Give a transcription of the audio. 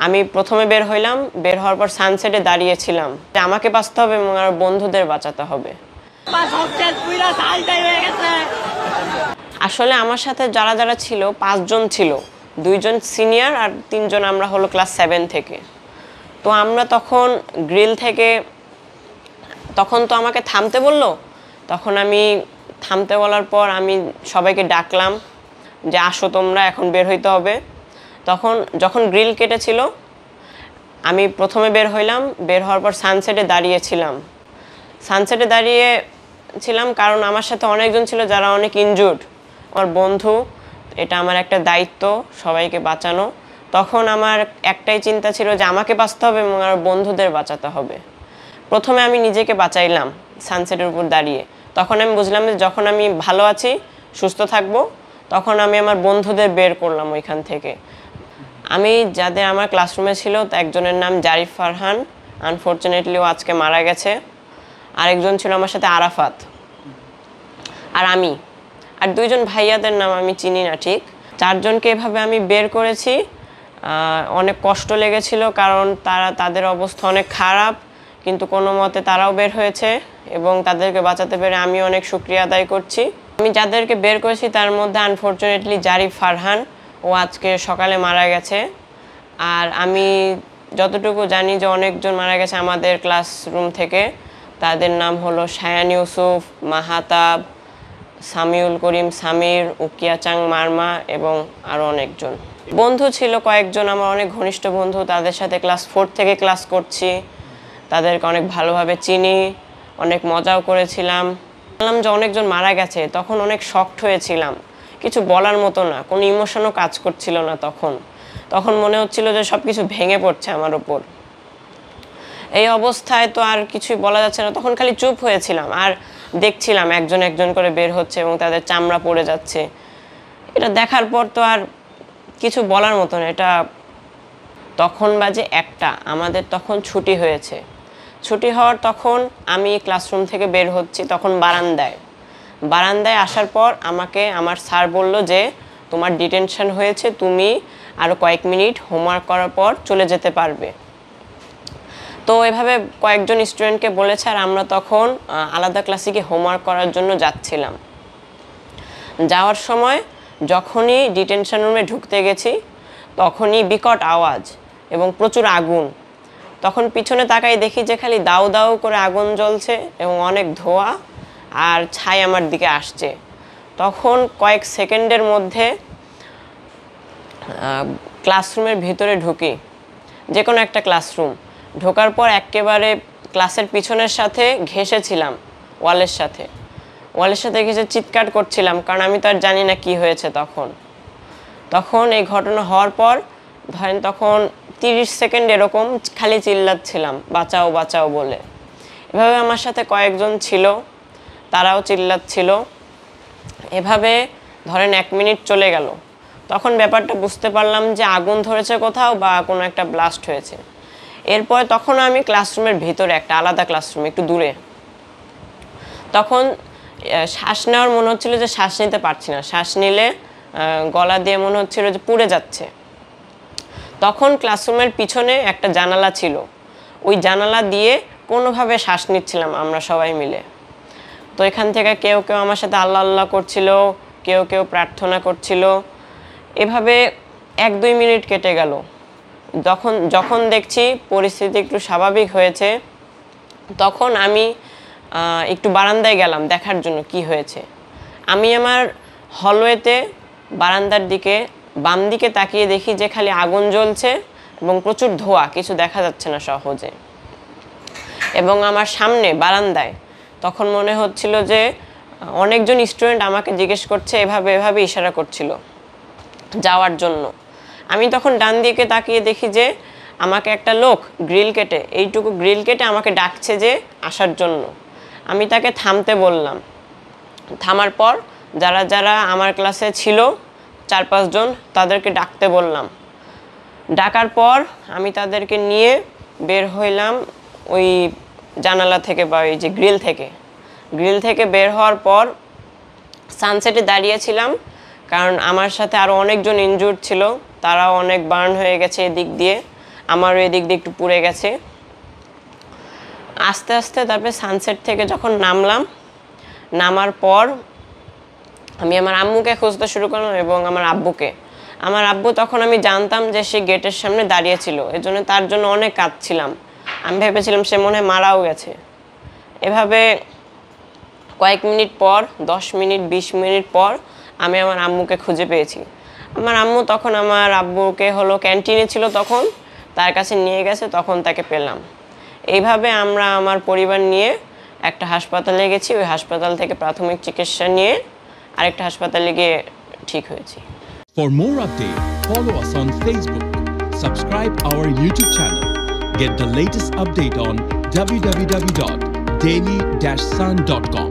আমি প্রথমে বের হইলাম, বের হওয়ার পর সানসেটে দাঁড়িয়েছিলাম যে আমাকে বাঁচতে হবে এবং আমার বন্ধুদের বাঁচাতে হবে। আসলে আমার সাথে যারা যারা ছিল 5 জন ছিল, 2 জন সিনিয়র আর 3 জন আমরা হলো ক্লাস 7 থেকে। তো আমরা তখন গ্রিল থেকে তখন তো আমাকে থামতে বললো, তখন আমি থামতে বলার পর আমি সবাইকে ডাকলাম যে আসো তোমরা, এখন বের হইতে হবে। তখন যখন গ্রিল কেটেছিল আমি প্রথমে বের হইলাম, বের হওয়ার পর সানসেটে দাঁড়িয়েছিলাম। সানসেটে দাঁড়িয়েছিলাম কারণ আমার সাথে অনেকজন ছিল যারা অনেক ইনজুর্ড, আমার বন্ধু, এটা আমার একটা দায়িত্ব সবাইকে বাঁচানো। তখন আমার একটাই চিন্তা ছিল যে আমাকে বাঁচতে হবে এবং আমার বন্ধুদের বাঁচাতে হবে। প্রথমে আমি নিজেকে বাঁচাইলাম সানসেটের উপর দাঁড়িয়ে। তখন আমি বুঝলাম যে যখন আমি ভালো আছি, সুস্থ থাকবো, তখন আমি আমার বন্ধুদের বের করলাম ওইখান থেকে। আমি যাদের আমার ক্লাসরুমে ছিল একজনের নাম জারিফ ফারহান, আনফর্চুনেটলি ও আজকে মারা গেছে। আরেকজন ছিল আমার সাথে আরাফাত, আর আমি, আর 2 জন ভাইয়াদের নাম আমি চিনি না ঠিক। 4 জনকে এভাবে আমি বের করেছি। অনেক কষ্ট লেগেছিল কারণ তাদের অবস্থা অনেক খারাপ, কিন্তু কোনো মতে তারাও বের হয়েছে এবং তাদেরকে বাঁচাতে পেরে আমি অনেক শুকরিয়া আদায় করছি। আমি যাদেরকে বের করেছি তার মধ্যে আনফর্চুনেটলি জারিফ ফারহান, ও আজকে সকালে মারা গেছে। আর আমি যতটুকু জানি যে অনেকজন মারা গেছে আমাদের ক্লাসরুম থেকে। তাদের নাম হলো শায়ান ইউসুফ, মাহাতাব, সামিউল করিম সামির, উকিয়া চাং মারমা এবং আরও অনেকজন। বন্ধু ছিল কয়েকজন আমার অনেক ঘনিষ্ঠ বন্ধু, তাদের সাথে ক্লাস 4 থেকে ক্লাস করছি, তাদেরকে অনেক ভালোভাবে চিনি, অনেক মজাও করেছিলাম। বললাম যে অনেকজন মারা গেছে, তখন অনেক শকড হয়েছিলাম, কিছু বলার মতো না, কোনো ইমোশনও কাজ করছিল না। তখন মনে হচ্ছিল যে সব কিছু ভেঙে পড়ছে আমার ওপর। এই অবস্থায় তো আর কিছুই বলা যাচ্ছে না, তখন খালি চুপ হয়েছিলাম আর দেখছিলাম একজন একজন করে বের হচ্ছে এবং তাদের চামড়া পড়ে যাচ্ছে। এটা দেখার পর তো আর কিছু বলার মতো না। এটা তখন বাজে 1টা, আমাদের তখন ছুটি হয়েছে। ছুটি হওয়ার তখন আমি ক্লাসরুম থেকে বের হচ্ছি, তখন বারান্দায় আসার পর আমাকে আমার স্যার বলল যে তোমার ডিটেনশন হয়েছে, তুমি আরও কয়েক মিনিট হোমওয়ার্ক করার পর চলে যেতে পারবে। তো এভাবে কয়েকজন স্টুডেন্টকে বলেছে আর আমরা তখন আলাদা ক্লাসে গিয়ে হোমওয়ার্ক করার জন্য যাচ্ছিলাম। যাওয়ার সময় যখনই ডিটেনশন রুমে ঢুকতে গেছি তখনই বিকট আওয়াজ এবং প্রচুর আগুন। তখন পিছনে তাকাই দেখি যে খালি দাউ দাউ করে আগুন জ্বলছে এবং অনেক ধোঁয়া আর ছাই আমার দিকে আসছে। তখন কয়েক সেকেন্ডের মধ্যে ক্লাসরুমের ভিতরে ঢুকি, যে কোনো একটা ক্লাসরুম। ঢোকার পর একেবারে ক্লাসের পিছনের সাথে ঘেঁষেছিলাম ওয়ালের সাথে ঘেঁষে চিৎকার করছিলাম, কারণ আমি তো আর জানি না কি হয়েছে। তখন এই ঘটনা হওয়ার পর ধরেন তখন 30 সেকেন্ড এরকম খালি চিল্লাচ্ছিলাম বাঁচাও বাঁচাও বলে। এভাবে আমার সাথে কয়েকজন ছিল, তারাও চিল্লাচ্ছিল। এভাবে ধরেন 1 মিনিট চলে গেল। তখন ব্যাপারটা বুঝতে পারলাম যে আগুন ধরেছে কোথাও বা কোনো একটা ব্লাস্ট হয়েছে। এরপর তখন আমি ক্লাসরুমের ভিতরে, একটা আলাদা ক্লাসরুম একটু দূরে। তখন শ্বাস নেওয়ার মনে হচ্ছিল যে শ্বাস নিতে পারছি না, শ্বাস নিলে গলা দিয়ে মনে হচ্ছিল যে পুড়ে যাচ্ছে। তখন ক্লাসরুমের পিছনে একটা জানালা ছিল, ওই জানালা দিয়ে কোনোভাবে শ্বাস নিচ্ছিলাম আমরা সবাই মিলে। তো এখান থেকে কেউ কেউ আমার সাথে আল্লাহ আল্লাহ করছিল, কেউ কেউ প্রার্থনা করছিল। এভাবে 1-2 মিনিট কেটে গেল। যখন দেখছি পরিস্থিতি একটু স্বাভাবিক হয়েছে, তখন আমি একটু বারান্দায় গেলাম দেখার জন্য কি হয়েছে। আমি আমার হলওয়েতে বারান্দার দিকে বাম দিকে তাকিয়ে দেখি যে খালি আগুন জ্বলছে এবং প্রচুর ধোঁয়া, কিছু দেখা যাচ্ছে না সহজে। এবং আমার সামনে বারান্দায় তখন মনে হচ্ছিল যে অনেকজন স্টুডেন্ট আমাকে জিজ্ঞেস করছে, এভাবে ইশারা করছিল যাওয়ার জন্য। আমি তখন ডান দিকে তাকিয়ে দেখি যে আমাকে একটা লোক এইটুকু গ্রিল কেটে আমাকে ডাকছে যে আসার জন্য। আমি তাকে থামতে বললাম। থামার পর যারা যারা আমার ক্লাসে ছিল 4-5 জন, তাদেরকে ডাকতে বললাম। ডাকার পর আমি তাদেরকে নিয়ে বের হইলাম ওই জানালা থেকে বা ওই যে গ্রিল থেকে বের হওয়ার পর সানসেটে দাঁড়িয়েছিলাম, কারণ আমার সাথে আরও অনেকজন ইনজুর্ড ছিল, তারাও অনেক বার্ন হয়ে গেছে এদিক দিয়ে। আমারও এদিক দিয়ে একটু পুড়ে গেছে। আস্তে আস্তে তারপরে সানসেট থেকে যখন নামার পর আমি আমার আম্মুকে খুঁজতে শুরু করলাম এবং আমার আব্বুকে। আমার আব্বু তখন আমি জানতাম যে সে গেটের সামনে দাঁড়িয়ে ছিল, এজন্য তার জন্য অনেক কাঁদছিলাম। আমি ভেবেছিলাম সে মনে হয় মারাও গেছে। এভাবে কয়েক মিনিট পর, 10 মিনিট 20 মিনিট পর আমি আমার আম্মুকে খুঁজে পেয়েছি। আমার আম্মু তখন আমার আব্বুকে হলো ক্যান্টিনে ছিল, তখন তার কাছে নিয়ে গেছে, তখন তাকে পেলাম। এইভাবে আমরা আমার পরিবার নিয়ে একটা হাসপাতালে গেছি, ওই হাসপাতাল থেকে প্রাথমিক চিকিৎসা নিয়ে আরেকটা হাসপাতালে গিয়ে ঠিক হয়েছি। For more updates, follow us on Facebook, subscribe our YouTube channel, get the latest update on www.daily-sun.com.